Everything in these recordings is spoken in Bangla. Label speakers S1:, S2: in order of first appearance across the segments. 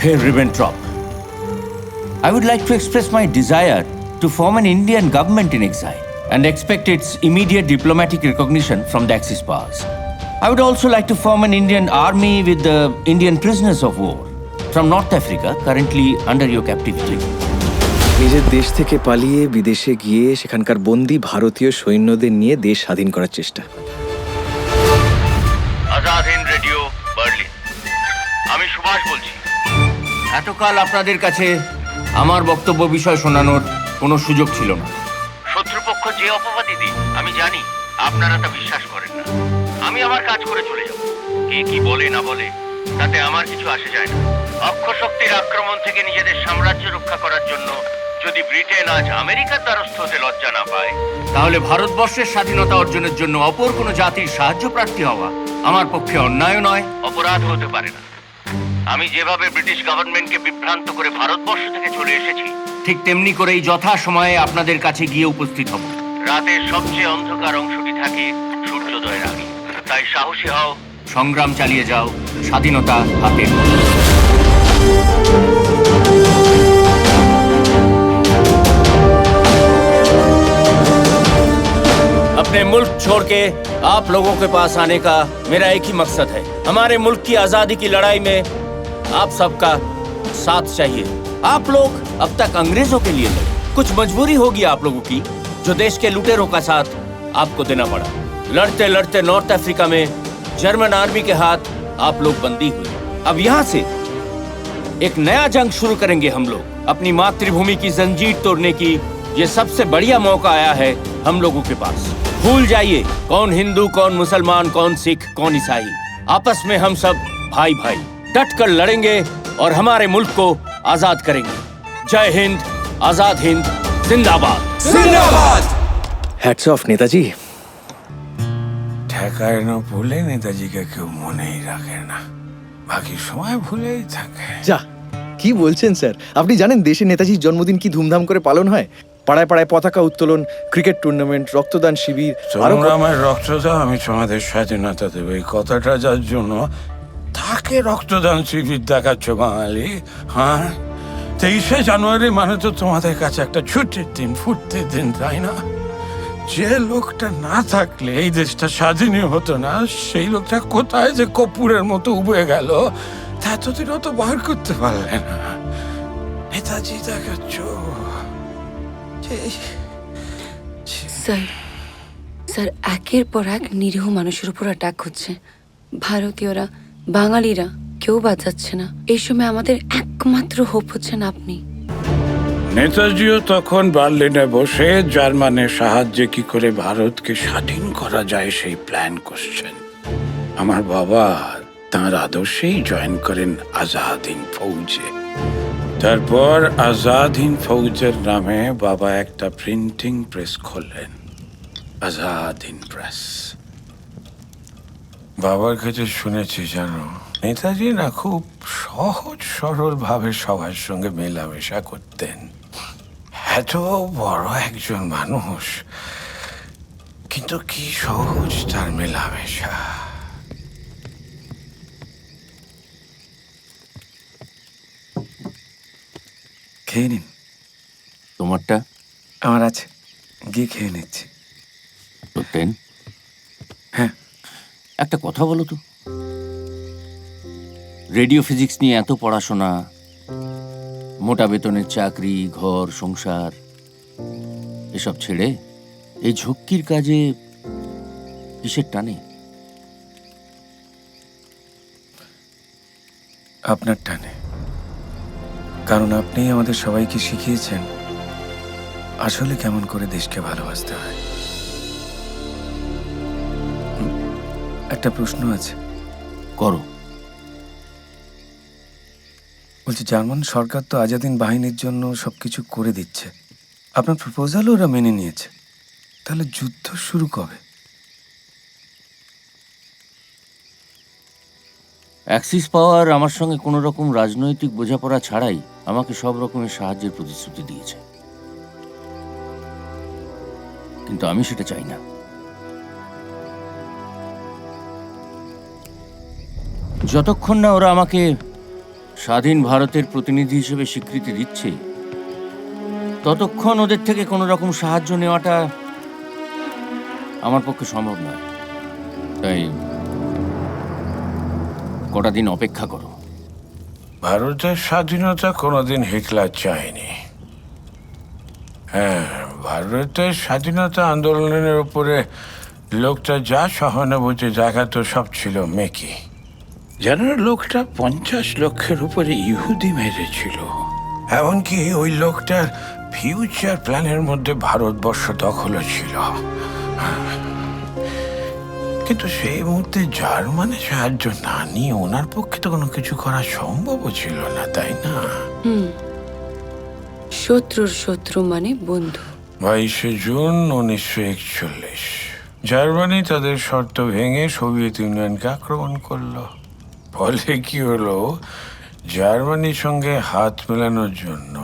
S1: Herr Ribbentrop, I would like to express my desire to form an Indian government in exile and expect its immediate diplomatic recognition from the Axis powers. I would also like to form an Indian army with the Indian prisoners of war from North Africa currently under your captivity.
S2: নিজের দেশ থেকে পালিয়ে বিদেশে গিয়ে সেখানকার বন্দী ভারতীয় সৈন্যদের নিয়ে দেশ স্বাধীন করার চেষ্টা।
S1: আজাদ হিন্দ রেডিও বার্লিন, আমি সুভাষ বলছি। এতকাল আপনাদের কাছে আমার বক্তব্য বিষয় শোনানোর কোনো সুযোগ ছিল না। শত্রুপক্ষ যে অপবাদই দিই আমি জানি আপনারা তা বিশ্বাস করেন না। আমি আমার কাজ করে চলে যাব, কে কি বলে না বলে তাতে আমার কিছু আসে যায় না। অক্ষশক্তির আক্রমণ থেকে নিজেদের সাম্রাজ্য রক্ষা করার জন্য যদি ব্রিটেন আজ আমেরিকার দ্বারস্থ হতে লজ্জা না পায়, তাহলে ভারতবর্ষের স্বাধীনতা অর্জনের জন্য অপর কোনো জাতির সাহায্য প্রার্থী হওয়া আমার পক্ষে অন্যায় নয়, অপরাধ হতে পারে না। আমি যেভাবে ব্রিটিশ গভর্নমেন্টকে বিভ্রান্ত করে ভারতবর্ষ থেকে চলে এসেছি, ঠিক তেমনি করেই যথা সময়ে আপনাদের কাছে গিয়ে উপস্থিত হব। রাতের সবচেয়ে অন্ধকার অংশটি থাকে সূর্যোদয়ের আগে। তাই সাহসী হও, সংগ্রাম চালিয়ে যাও, স্বাধীনতা হাতে। अपने मुल्क छोड़ के आप लोगों के पास आने का मेरा एक ही मकसद है। हमारे मुल्क की आजादी की लड़ाई में आप सबका साथ चाहिए। आप लोग अब तक अंग्रेजों के लिए लड़े, कुछ मजबूरी होगी आप लोगों की जो देश के लुटेरों का साथ आपको देना पड़ा। लड़ते लड़ते नॉर्थ अफ्रीका में जर्मन आर्मी के हाथ आप लोग बंदी हुए। अब यहाँ से एक नया जंग शुरू करेंगे हम लोग। अपनी मातृभूमि की जंजीर तोड़ने की ये सबसे बढ़िया मौका आया है हम लोगों के पास। भूल जाइए कौन हिंदू, कौन मुसलमान, कौन सिख, कौन ईसाई। आपस में हम सब भाई भाई डट कर लड़ेंगे और हमारे मुल्क को आजाद करेंगे। जय हिंद, आजाद हिंद, जिंदाबाद
S3: जिंदाबाद।
S2: Hats off Netaji.
S3: ঠেকায় না ভুলে নেতাজিকে কেউ মনেই রাখে না, বাকি সময় ভুলেই থাকে।
S2: যা কি বলছেন স্যার? আপনি জানেন দেশে নেতাজির জন্মদিন কি ধুমধাম করে পালন হয়? পাড়ায় পাড়ায় পতাকা উত্তোলন, ক্রিকেট টুর্নামেন্ট, রক্তদান শিবির।
S3: তোমরা আমার রক্ত দাও, আমি তোমাদের স্বাধীনতা দেবো। এই কথাটা যার জন্য তাকে রক্তদান শিবির দেখাচ্ছ বাঙালি, হ্যাঁ? 23শে জানুয়ারি মানে তো তোমাদের কাছে একটা ছুটির দিন, ফুর্তির দিন, তাই না? যে লোকটা না থাকলে এই দেশটা স্বাধীনই হতো না, সেই লোকটা কোথায় যে কপুরের মতো উবে গেল তা এতদিনও তো বার করতে পারলে না। নেতাজি দেখাচ্ছ।
S4: স্যার স্যার একের পর এক নিরীহ মানুষের উপর অ্যাটাক হচ্ছে। ভারতীয়রা, বাঙালিরা কেউ বাঁচাচ্ছে না। এই সময় আমাদের একমাত্র হোপ হচ্ছেন আপনি।
S3: নেতাজিও তখন বার্লিনে বসে জার্মানের সাহায্যে কি করে ভারতকে স্বাধীন করা যায় সেই প্ল্যান করছেন। আমার বাবা তাঁর আদর্শেই জয়েন করেন আজাদ হিন্দ ফৌজে। তারপর আজাদ হিন্দ ফৌজের নামে বাবা একটা প্রিন্টিং প্রেস খোলেন, আজাদ হিন্দ প্রেস। বাবার কাছে শুনেছি জানো, নেতাজি না খুব সহজ সরল ভাবে সবার সঙ্গে মেলামেশা করতেন। এত বড় একজন মানুষ, কিন্তু কি সহজ তার মেলামেশা।
S2: খেয়ে নিন।
S1: তোমারটা
S2: আমার আছে, গিয়ে খেয়ে নিচ্ছি।
S1: তো পেন?
S2: হ্যাঁ।
S1: একটা কথা বলো তো, রেডিও ফিজিক্স নিয়ে এত পড়াশোনা, মোটা বেতনের চাকরি, ঘর সংসার, এসব ছেড়ে এই ঝক্কির কাজে কিসের টানে?
S2: আপনার টানে, কারণ আপনি আমাদের সবাইকে শিখিয়েছেন আসলে কেমন করে দেশকে ভালোবাসতে হয়। একটা প্রশ্ন আছে।
S1: করো।
S2: বলছি, জার্মান সরকার তো আজাদিন বাহিনীর জন্য সবকিছু করে দিচ্ছে, আপনার প্রপোজালও ওরা মেনে নিয়েছে, তাহলে যুদ্ধ শুরু কবে?
S1: অ্যাক্সিস পাওয়ার আমার সঙ্গে কোনো রকম রাজনৈতিক বোঝাপড়া ছাড়াই আমাকে সব রকমের সাহায্যের প্রতিশ্রুতি দিয়েছে, কিন্তু আমি সেটা চাই না। যতক্ষণ না ওরা আমাকে স্বাধীন ভারতের প্রতিনিধি হিসেবে স্বীকৃতি দিচ্ছি, ততক্ষণ ওদের থেকে কোনো রকম সাহায্য নেওয়াটা আমার পক্ষে সম্ভব নয়। তাই কটা দিন অপেক্ষা করো।
S3: ভারতের স্বাধীনতা কোনোদিন হিটলার চায়নি। হ্যাঁ, ভারতের স্বাধীনতা আন্দোলনের উপরে লোকটা যা সহানুভূতি দেখাতো সব ছিল মেকি। যেন লোকটা 50 লক্ষের উপরে ইহুদি মেরেছিল। এমনকি ওই লোকটার ফিউচার প্ল্যানের মধ্যে ভারতবর্ষ দখলও ছিল। কিন্তু সেই মুহূর্তে জার্মানি সাহায্য না নিয়ে ওনার পক্ষে তো কোনো কিছু করা সম্ভবও ছিল না, তাই না?
S4: শত্রুর শত্রু মানে বন্ধু।
S3: 22শে জুন 1941 জার্মানি তাদের শর্ত ভেঙে সোভিয়েত ইউনিয়নকে আক্রমণ করলো। ফলে কি হলো, জার্মানির সঙ্গে হাত মেলানোর জন্য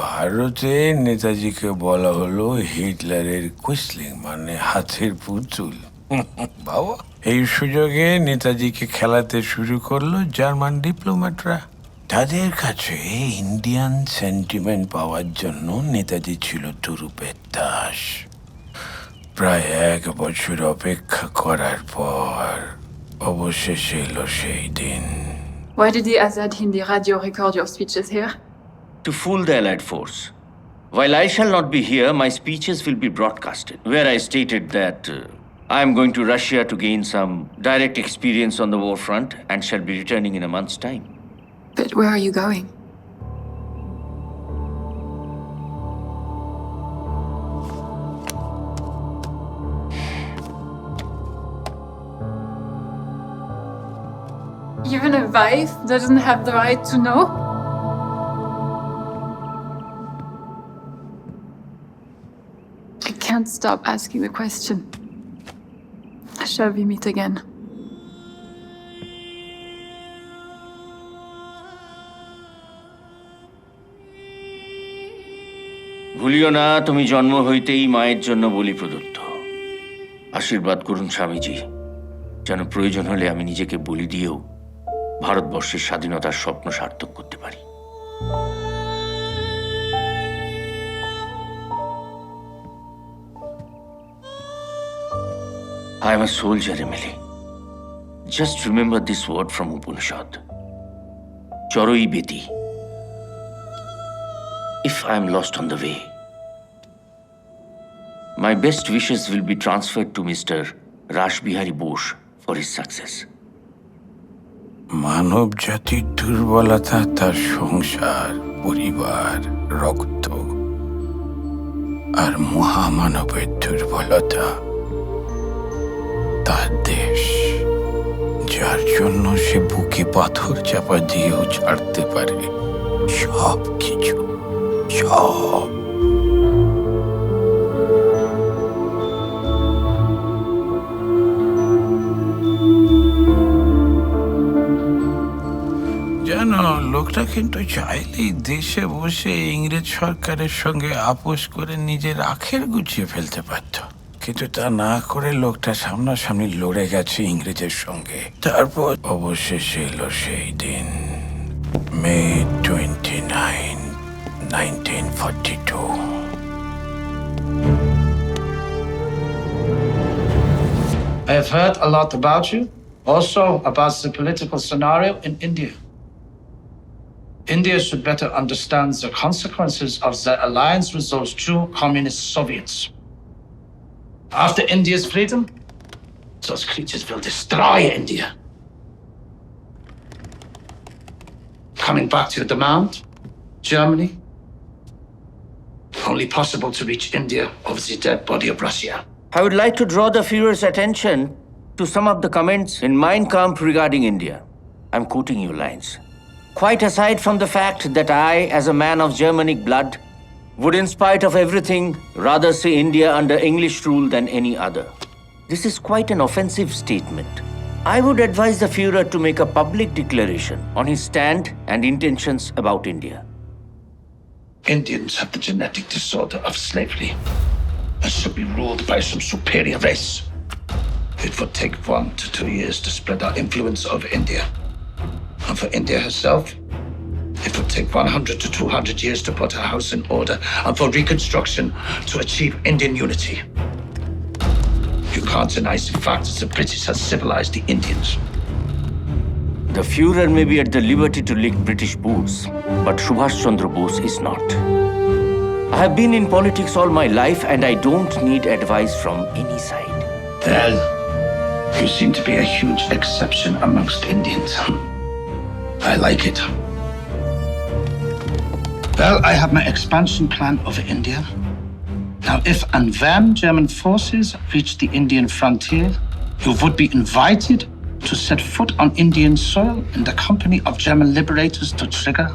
S3: ভারতে নেতাজিকে বলা হলো হিটলারের কুইসলিং, মানে হাতের পুতুল। বাবা, এই সুযোগে নেতাজিকে খেলাতে শুরু করলো জার্মান ডিপ্লোম্যাটরা। তাদের কাছে ইন্ডিয়ান সেন্টিমেন্ট পাওয়ার জন্য নেতাজি ছিল তুরুপের দাস। প্রায় 1 বছর অপেক্ষা করার পর অবশেষে এলো সেই দিন।
S5: Why did the Azad Hindi radio record your speeches here?
S1: To fool the Allied force. While I shall not be here, my speeches will be broadcasted, where I stated that I am going to Russia to gain some direct experience on the war front and shall be returning in a month's time.
S5: But where are you going? Even a wife doesn't have the right to know? I can't stop asking the question. Shall we meet again?
S1: ভুলিও না, তুমি জন্ম হইতেই মায়ের জন্য বলি প্রদত্ত। আশীর্বাদ করুন স্বামীজি, যেন প্রয়োজন হলে আমি নিজেকে বলি দিয়েও ভারতবর্ষের স্বাধীনতার স্বপ্ন সার্থক করতে পারি। I am a soldier, Emily. Just remember this word from Upanishad. Charoi beti. If I am lost on the way, my best wishes will be transferred to Mr. Rash Bihari Bose for his success.
S3: মানব জাতির দুর্বলতা তার সংসার, পরিবার, রক্ত, আর মহামানবের দুর্বলতা তার দেশ, যার জন্য সে বুকে পাথর চাপা দিয়েও ছাড়তে পারে সব কিছু, সব। জানো, লোকটা কিন্তু চাইলেই দেশে বসে ইংরেজ সরকারের সঙ্গে আপোষ করে নিজের আখের গুছিয়ে ফেলতে পারত, কিন্তু তা না করে লোকটা সামনাসামনি লড়ে গেছে ইংরেজের সঙ্গে। তারপর অবশেষে এলো সেই দিন, মে 29, 1942।
S6: I have heard a lot about you, also about the political scenario in India. India should better understand the consequences of the alliance with those two communist Soviets. After India's freedom, those creatures will destroy India. Coming back to your demand, Germany, only possible to reach India over the dead body of Russia.
S1: I would like to draw the Führer's attention to some of the comments in Mein Kampf regarding India. I'm quoting you lines. Quite aside from the fact that I, as a man of Germanic blood, would in spite of everything rather see India under English rule than any other. This is quite an offensive statement. I would advise the Führer to make a public declaration on his stand and intentions about India.
S6: Indians have the genetic disorder of slavery and should be ruled by some superior race. It would take 1 to 2 years to spread our influence over India. And for India herself, it would take 100 to 200 years to put her house in order and for reconstruction to achieve Indian unity. You can't deny the fact that the British have civilized the Indians.
S1: The Führer may be at the liberty to lick British boots, but Subhash Chandra Bose is not. I have been in politics all my life and I don't need advice from any side.
S6: Well, you seem to be a huge exception amongst Indians. I like it. Well, I have my expansion plan over India. Now, if and when German forces reach the Indian frontier, you would be invited to set foot on Indian soil in the company of German liberators to trigger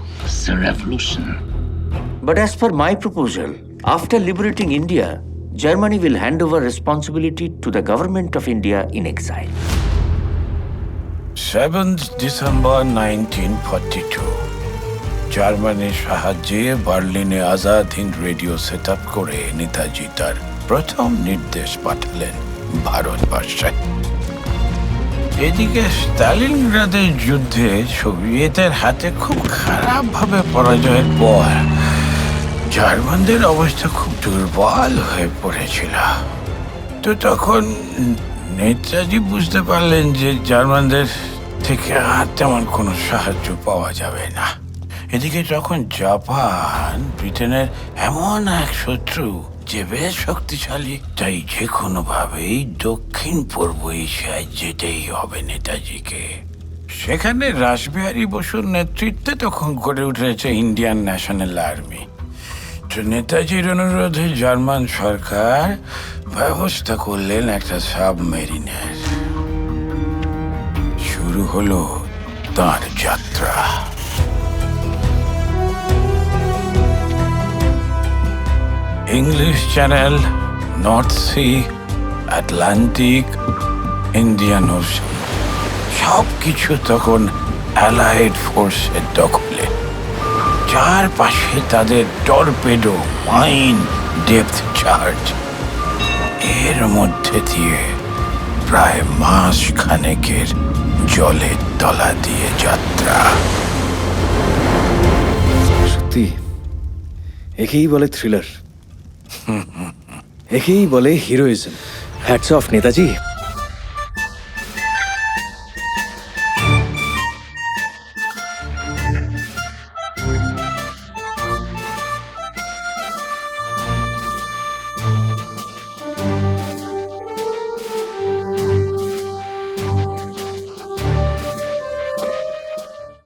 S6: the revolution.
S1: But as per my proposal, after liberating India, Germany will hand over responsibility to the government of India in exile.
S3: 7th December 1942 জার্মানির সাহায্যে বার্লিনে Azad Hind radio set up করে নেতাজি তার প্রথম নির্দেশ পাঠালেন ভারতবর্ষে। এদিকে স্টালিনগ্রাদের যুদ্ধে সোভিয়েতের হাতে খুব খারাপভাবে পরাজয়ের পর জার্মানদের অবস্থা খুব দুর্বল হয়ে পড়েছিল। তো তখন নেতাজি বুঝতে পারলেন যে জার্মানদের থেকে আর তেমন কোনো সাহায্য পাওয়া যাবে না। এদিকে তখন জাপান ব্রিটেনের এমন এক শত্রু যে বেশ শক্তিশালী, তাই যে কোনোভাবেই দক্ষিণ পূর্ব এশিয়ায় যেতেই হবে নেতাজিকে। সেখানে রাসবিহারী বসুর নেতৃত্বে তখন গড়ে উঠেছে ইন্ডিয়ান ন্যাশনাল আর্মি। তো নেতাজির অনুরোধে জার্মান সরকার ব্যবস্থা করলেন একটা সাবমেরিনের। শুরু হলো তার যাত্রা। English Channel, North Sea, Atlantic, Indian Ocean সব কিছু তখন অ্যালাইড ফোর্সের দখলে। চারপাশে তাদের টর্পেডো, মাইন, ডেপথ চার্জ। এর মধ্যে দিয়ে প্রায় মাস খানেকের জলের তলা দিয়ে যাত্রা।
S2: সত্যি একেই বলে থ্রিলার, একেই বলে হিরোইজম। Hats off Netaji.